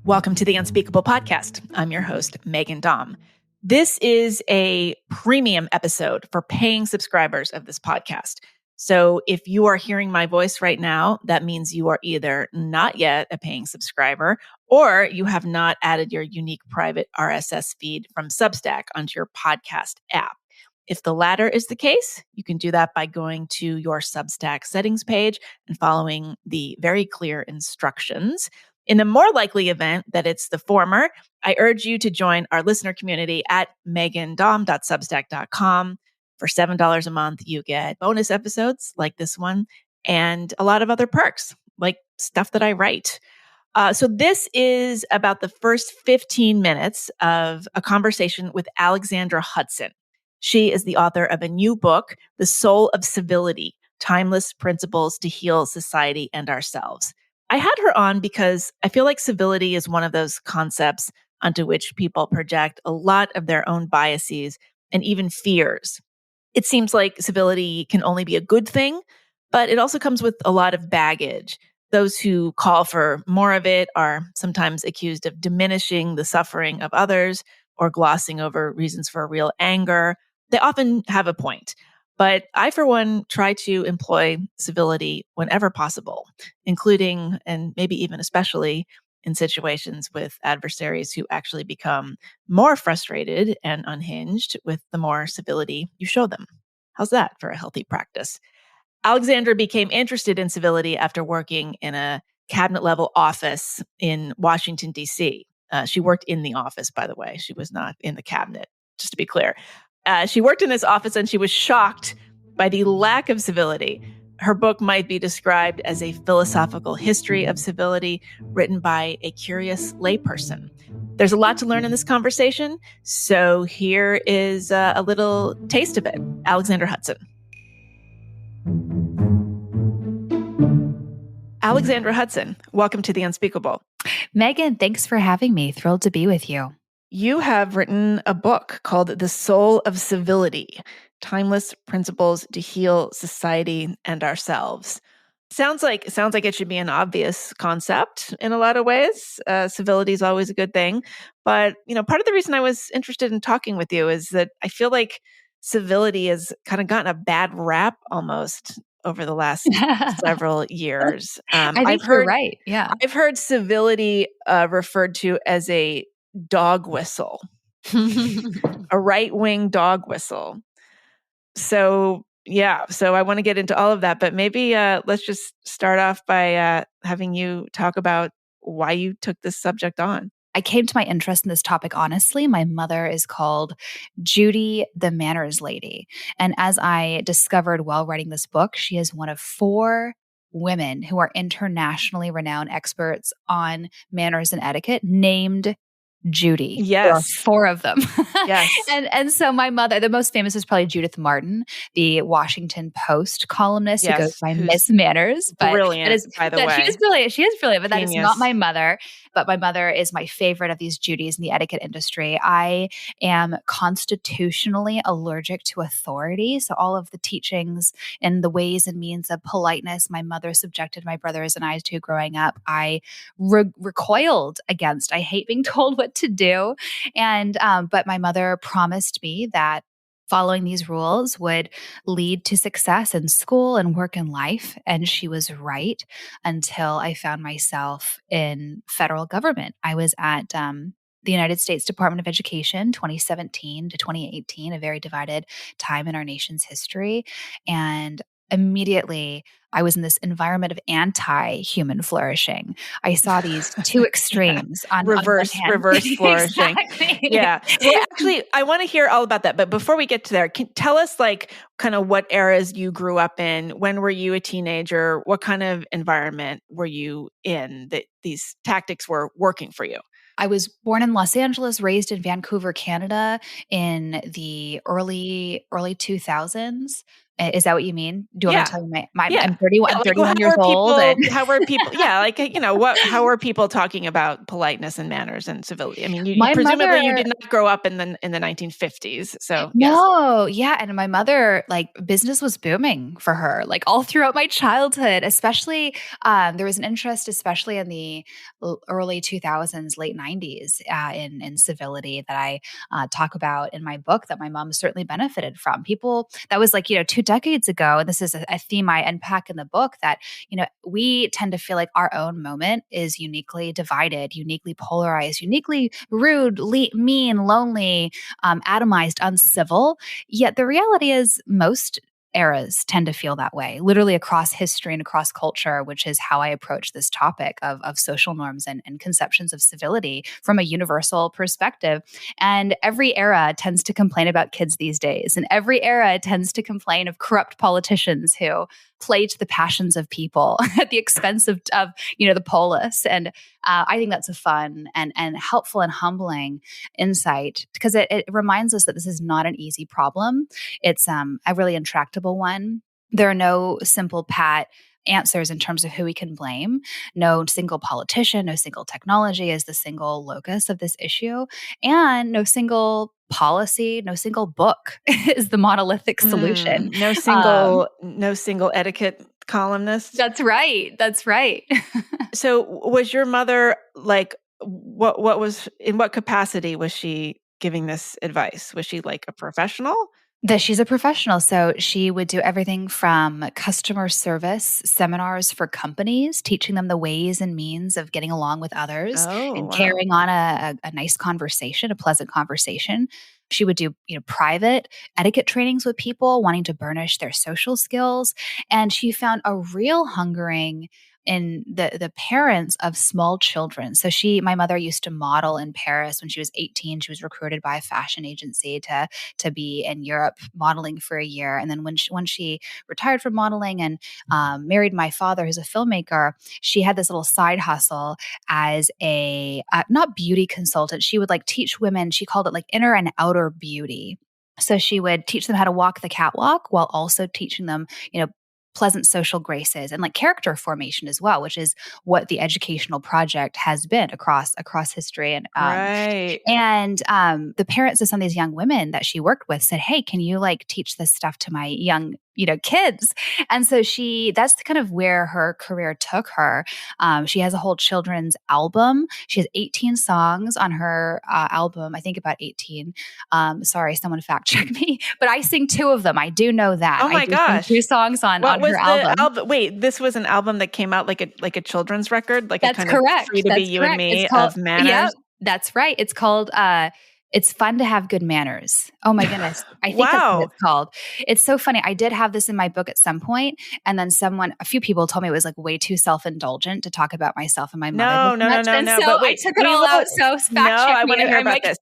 Welcome to the Unspeakable Podcast. I'm your host, Meghan Daum. This is a premium episode for paying subscribers of this podcast. So if you are hearing my voice right now, that means you are either not yet a paying subscriber or you have not added your unique private RSS feed from Substack onto your podcast app. If the latter is the case, you can do that by going to your Substack settings page and following the very clear instructions. In the more likely event that it's the former, I urge you to join our listener community at meghandaum.substack.com. For $7 a month, you get bonus episodes like this one and a lot of other perks, like stuff that I write. So this is about the first 15 minutes of a conversation with Alexandra Hudson. She is the author of a new book, The Soul of Civility, Timeless Principles to Heal Society and Ourselves. I had her on because I feel like civility is one of those concepts onto which people project a lot of their own biases and even fears. It seems like civility can only be a good thing, but it also comes with a lot of baggage. Those who call for more of it are sometimes accused of diminishing the suffering of others or glossing over reasons for real anger. They often have a point. But I, for one, try to employ civility whenever possible, including and maybe even especially in situations with adversaries who actually become more frustrated and unhinged with the more civility you show them. How's that for a healthy practice? Alexandra became interested in civility after working in a cabinet-level office in Washington, D.C. She worked in the office, by the way. She was not in the cabinet, just to be clear. She worked in this office and she was shocked by the lack of civility. Her book might be described as a philosophical history of civility written by a curious layperson. There's a lot to learn in this conversation, so here is a little taste of it. Alexandra Hudson. Alexandra Hudson, welcome to The Unspeakable. Meghan, thanks for having me. Thrilled to be with you. You have written a book called The Soul of Civility, Timeless Principles to Heal Society and Ourselves. Sounds like it should be an obvious concept in a lot of ways. Civility is always a good thing. But, part of the reason I was interested in talking with you is that I feel like civility has kind of gotten a bad rap almost over the last several years. I think you're right. Yeah. I've heard civility referred to as a dog whistle, a right-wing dog whistle. So I want to get into all of that, but maybe let's just start off by having you talk about why you took this subject on. I came to my interest in this topic, honestly. My mother is called Judy the Manners Lady. And as I discovered while writing this book, she is one of 4 women who are internationally renowned experts on manners and etiquette named Judy. Yes. There are 4 of them. Yes. And so my mother, the most famous is probably Judith Martin, the Washington Post columnist who goes by Miss Manners. But brilliant, by the way. She is brilliant. She is brilliant, but Genius. That is not my mother. But my mother is my favorite of these Judys in the etiquette industry. I am constitutionally allergic to authority. So all of the teachings and the ways and means of politeness my mother subjected my brothers and I to growing up, I recoiled against. I hate being told what to do. And but my mother promised me that following these rules would lead to success in school and work and life. And she was right until I found myself in federal government. I was at the United States Department of Education, 2017 to 2018, a very divided time in our nation's history. And immediately I was in this environment of anti-human flourishing. I saw these 2 extremes on reverse flourishing. Exactly. Yeah. Well, actually, I want to hear all about that. But before we get to there, tell us kind of what eras you grew up in. When were you a teenager? What kind of environment were you in that these tactics were working for you? I was born in Los Angeles, raised in Vancouver, Canada in the early 2000s. Is that what you mean? Do you want me to Yeah. tell you Yeah. I'm 31, Yeah, I'm like, well, 31 years old and how are people talking about politeness and manners and civility? I mean, you my presumably mother you did not grow up in the 1950s. So, yes. No, yeah, and my mother, like, business was booming for her, like, all throughout my childhood, especially, there was an interest, especially in the early 2000s, late 90s, in civility that I talk about in my book that my mom certainly benefited from. People that was like, 2 decades ago, and this is a theme I unpack in the book that, we tend to feel like our own moment is uniquely divided, uniquely polarized, uniquely rude, mean, lonely, atomized, uncivil. Yet the reality is most eras tend to feel that way, literally across history and across culture, which is how I approach this topic of social norms and conceptions of civility from a universal perspective. And every era tends to complain about kids these days. And every era tends to complain of corrupt politicians who play to the passions of people at the expense of the polis. And I think that's a fun and helpful and humbling insight because it reminds us that this is not an easy problem. It's a really intractable one. There are no simple, pat answers in terms of who we can blame. No single politician, no single technology is the single locus of this issue, and no single policy, no single book is the monolithic solution. No single etiquette columnist. That's right. That's right. So was your mother like, in what capacity was she giving this advice? Was she like a professional? That she's a professional. So she would do everything from customer service seminars for companies, teaching them the ways and means of getting along with others Oh, and wow. carrying on a nice conversation, a pleasant conversation. She would do, private etiquette trainings with people wanting to burnish their social skills. And she found a real hungering in the parents of small children. So my mother used to model in Paris when she was 18. She was recruited by a fashion agency to be in Europe modeling for a year. And then when she retired from modeling and married my father, who's a filmmaker, she had this little side hustle as a not beauty consultant. She would like teach women. She called it like inner and outer beauty. So she would teach them how to walk the catwalk while also teaching them, pleasant social graces and like character formation as well, which is what the educational project has been across history. Right. And the parents of some of these young women that she worked with said, "Hey, can you like teach this stuff to my young kids?" And so that's kind of where her career took her. She has a whole children's album. She has 18 songs on her album. I think about 18. Sorry, someone fact check me, but I sing 2 of them. I do know that. Oh I my do sing gosh. 2 songs on What was her the album. Wait, this was an album that came out like a children's record, like a That's kind of correct. Free to Be That's You and correct. It's Me called, of manners? yep, that's right. It's called, It's Fun to Have Good Manners. Oh my goodness. I think that's what Wow. it's called. It's so funny. I did have this in my book at some point, and then a few people told me it was like way too self-indulgent to talk about myself and my mother No, this no, no, much. no, And no. so But I wait, took it all out. So no, fact check I me. want to hear I'm about like, this.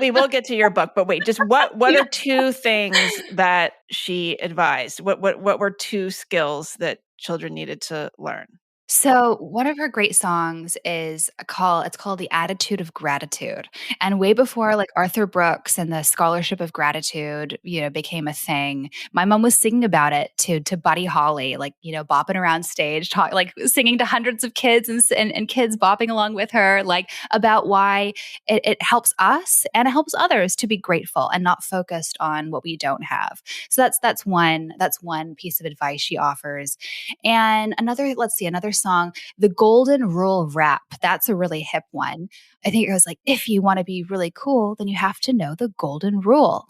We will get to your book, but wait, just what are 2 things that she advised? What were 2 skills that children needed to learn? so one of her great songs it's called The Attitude of Gratitude. And way before like Arthur Brooks and the scholarship of gratitude, became a thing, my mom was singing about it to Buddy Holly, like, bopping around stage, like singing to hundreds of kids and kids bopping along with her, like about why it helps us and it helps others to be grateful and not focused on what we don't have. So that's one piece of advice she offers. And another song, The Golden Rule Rap. That's a really hip one. I think it goes like, if you want to be really cool, then you have to know the golden rule.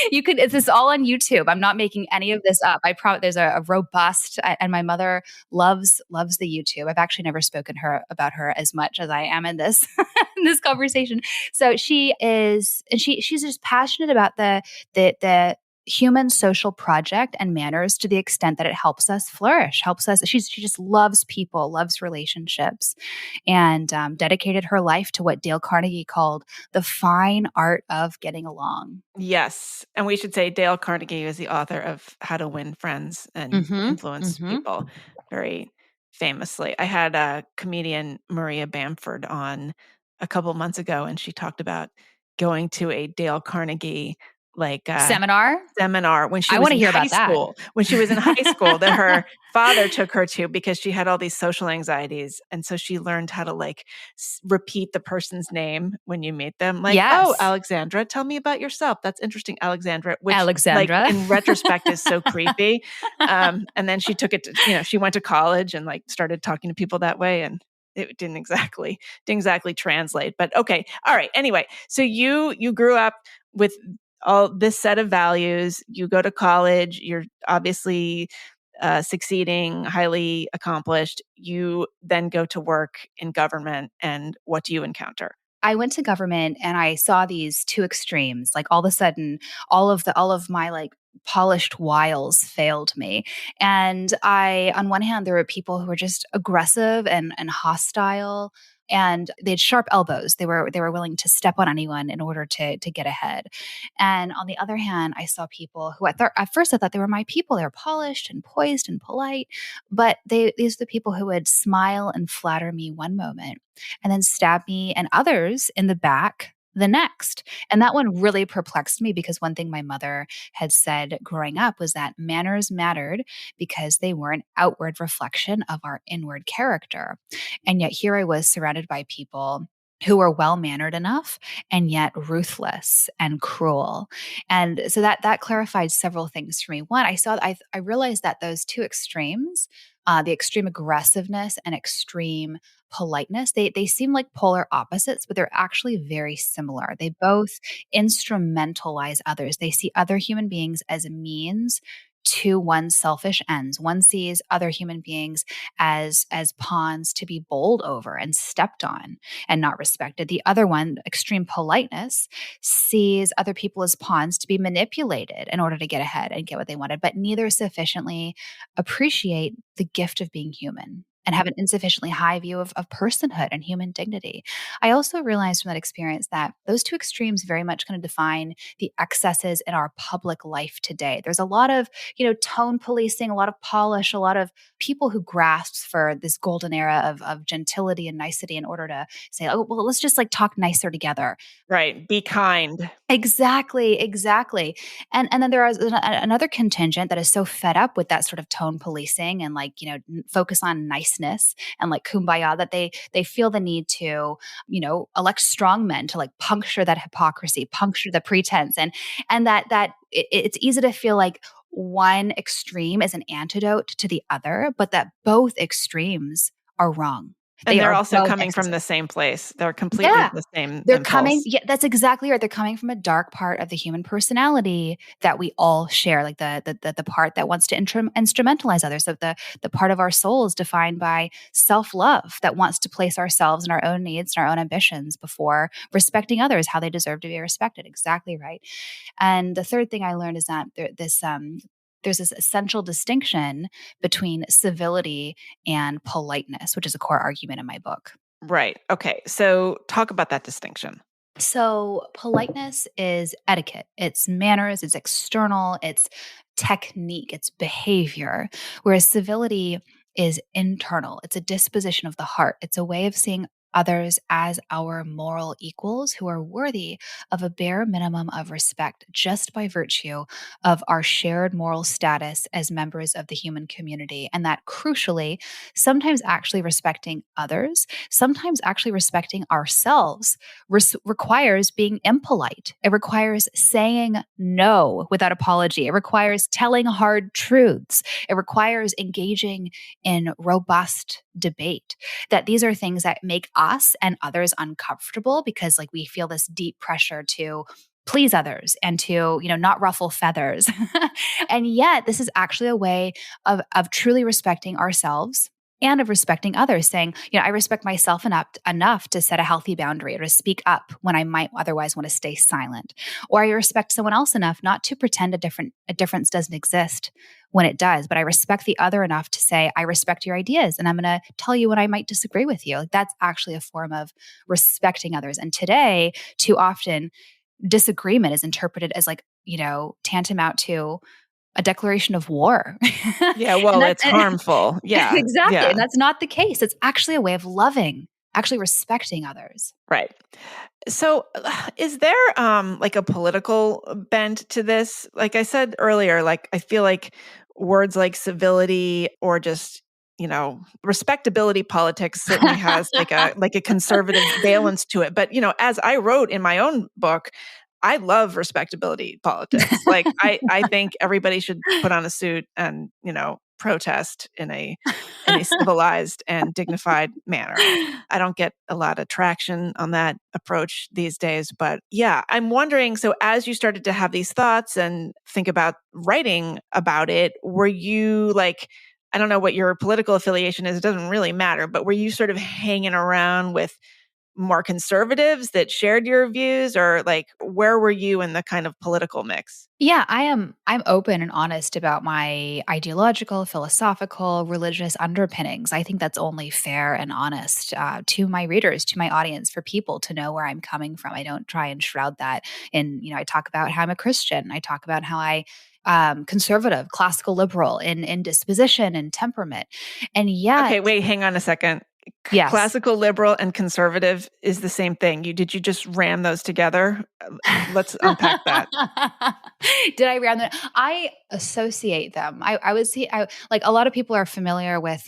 It's this all on YouTube. I'm not making any of this up. I promise there's a robust, and my mother loves the YouTube. I've actually never spoken about her as much as I am in this, in this conversation. So she is, and she's just passionate about the human social project and manners to the extent that it helps us flourish, she just loves people, loves relationships, and dedicated her life to what Dale Carnegie called the fine art of getting along. Yes. And we should say Dale Carnegie is the author of How to Win Friends and Influence People very famously. I had comedian Maria Bamford on a couple months ago, and she talked about going to a Dale Carnegie Seminar? seminar when she I was want to in hear high about that. school, that her father took her to because she had all these social anxieties. And so she learned how to repeat the person's name when you meet them. Like, oh, Yes. Alexandra, tell me about yourself. That's interesting, Alexandra, which Alexandra. in retrospect is so creepy. And then she took it to, she went to college and started talking to people that way. And it didn't exactly translate, but okay. All right. Anyway, so you grew up with all this set of values. You go to college, you're obviously succeeding, highly accomplished. You then go to work in government, and what do you encounter? I went to government and I saw these two extremes. Like all of a sudden, all of my polished wiles failed me. And on one hand, there were people who were just aggressive and hostile, and they had sharp elbows. They were willing to step on anyone in order to get ahead. And on the other hand, I saw people who at first I thought they were my people. They were polished and poised and polite, but these are the people who would smile and flatter me one moment and then stab me and others in the back the next. And that one really perplexed me, because one thing my mother had said growing up was that manners mattered because they were an outward reflection of our inward character. And yet here I was surrounded by people who were well-mannered enough and yet ruthless and cruel. And so that clarified several things for me. One, I realized that those two extremes, the extreme aggressiveness and extreme politeness, they seem like polar opposites, but they're actually very similar. They both instrumentalize others. They see other human beings as a means to one's selfish ends. One sees other human beings as pawns to be bowled over and stepped on and not respected. The other one, extreme politeness, sees other people as pawns to be manipulated in order to get ahead and get what they wanted, but neither sufficiently appreciate the gift of being human and have an insufficiently high view of personhood and human dignity. I also realized from that experience that those two extremes very much kind of define the excesses in our public life today. There's a lot of, tone policing, a lot of polish, a lot of people who grasp for this golden era of gentility and nicety in order to say, oh, well, let's just talk nicer together. Right. Be kind. Exactly. And then there is another contingent that is so fed up with that sort of tone policing and focus on niceness and kumbaya that they feel the need to, elect strong men to puncture that hypocrisy, puncture the pretense. And that it's easy to feel like one extreme is an antidote to the other, but that both extremes are wrong. And they're are also both coming from excessive. the same place. They're completely the same They're impulse. coming. Yeah, that's exactly right. They're coming from a dark part of the human personality that we all share, like the part that wants to instrumentalize others. So the part of our soul is defined by self-love that wants to place ourselves and our own needs and our own ambitions before respecting others, how they deserve to be respected. Exactly right. And the third thing I learned is that there's this essential distinction between civility and politeness, which is a core argument in my book. Right. Okay. So talk about that distinction. So politeness is etiquette. It's manners, it's external, it's technique, it's behavior. Whereas civility is internal. It's a disposition of the heart. It's a way of seeing others as our moral equals who are worthy of a bare minimum of respect just by virtue of our shared moral status as members of the human community. And that crucially, sometimes actually respecting others, sometimes actually respecting ourselves requires being impolite. It requires saying no without apology. It requires telling hard truths. It requires engaging in robust debate. That these are things that make us and others uncomfortable because we feel this deep pressure to please others and to, not ruffle feathers. And yet this is actually a way of truly respecting ourselves and of respecting others, saying, I respect myself enough to set a healthy boundary or to speak up when I might otherwise want to stay silent. Or I respect someone else enough not to pretend a difference doesn't exist when it does, but I respect the other enough to say, I respect your ideas and I'm going to tell you when I might disagree with you. That's actually a form of respecting others. And today, too often, disagreement is interpreted as tantamount to a declaration of war. Yeah, well, it's harmful. Yeah. Exactly. Yeah. And that's not the case. It's actually a way of loving, actually respecting others. Right. So is there like a political bent to this? Like I said earlier, like I feel like words like civility or just, respectability politics certainly has like a conservative valence to it. But, as I wrote in my own book, I love respectability politics. Like I think everybody should put on a suit and, protest in a civilized and dignified manner. I don't get a lot of traction on that approach these days. But yeah, I'm wondering, so as you started to have these thoughts and think about writing about it, were you like, I don't know what your political affiliation is, it doesn't really matter, but were you sort of hanging around with more conservatives that shared your views, or like where were you in the kind of political mix? Yeah, I'm open and honest about my ideological, philosophical, religious underpinnings. I think that's only fair and honest to my readers, to my audience, for people to know where I'm coming from. I don't try and shroud that in, I talk about how I'm a Christian. I talk about how I conservative, classical liberal in disposition and temperament. And yet, Okay, wait, hang on a second. yes. Classical liberal and conservative is the same thing. Did you just ram those together? Let's unpack that. Did I round that? I associate them. I would see, like a lot of people are familiar with,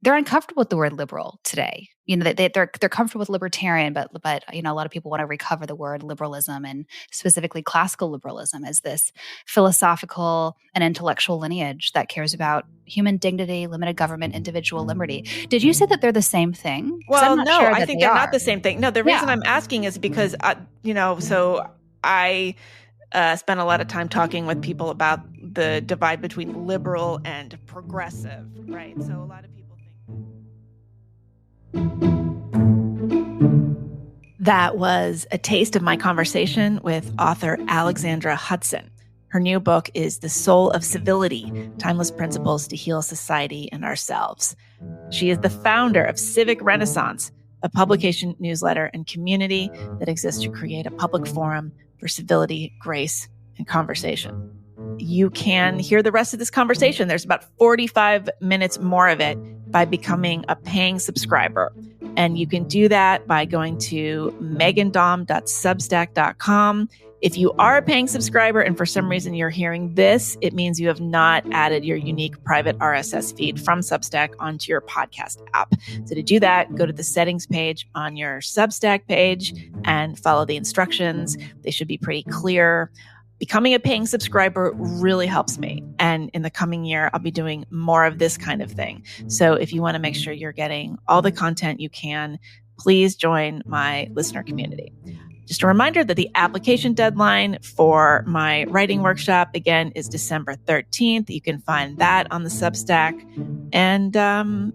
they're uncomfortable with the word liberal today. They're comfortable with libertarian, but a lot of people want to recover the word liberalism, and specifically classical liberalism, as this philosophical and intellectual lineage that cares about human dignity, limited government, individual liberty. Did you say that they're the same thing? 'Cause I'm Well, not no, sure I that think they they're not are. the same thing. No, the reason Yeah. I'm asking is because, so I spent a lot of time talking with people about the divide between liberal and progressive, right? So a lot of people think that was a taste of my conversation with author Alexandra Hudson. Her new book is The Soul of Civility: Timeless Principles to Heal Society and Ourselves. She is the founder of Civic Renaissance, a publication, newsletter, and community that exists to create a public forum for civility, grace, and conversation. You can hear the rest of this conversation. There's about 45 minutes more of it by becoming a paying subscriber. And you can do that by going to meghandom.substack.com. If you are a paying subscriber and for some reason you're hearing this, it means you have not added your unique private RSS feed from Substack onto your podcast app. So to do that, go to the settings page on your Substack page and follow the instructions. They should be pretty clear. Becoming a paying subscriber really helps me. And in the coming year, I'll be doing more of this kind of thing. So if you want to make sure you're getting all the content you can, please join my listener community. Just a reminder that the application deadline for my writing workshop, again, is December 13th. You can find that on the Substack. And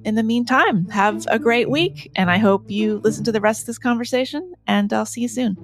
in the meantime, have a great week. And I hope you listen to the rest of this conversation. And I'll see you soon.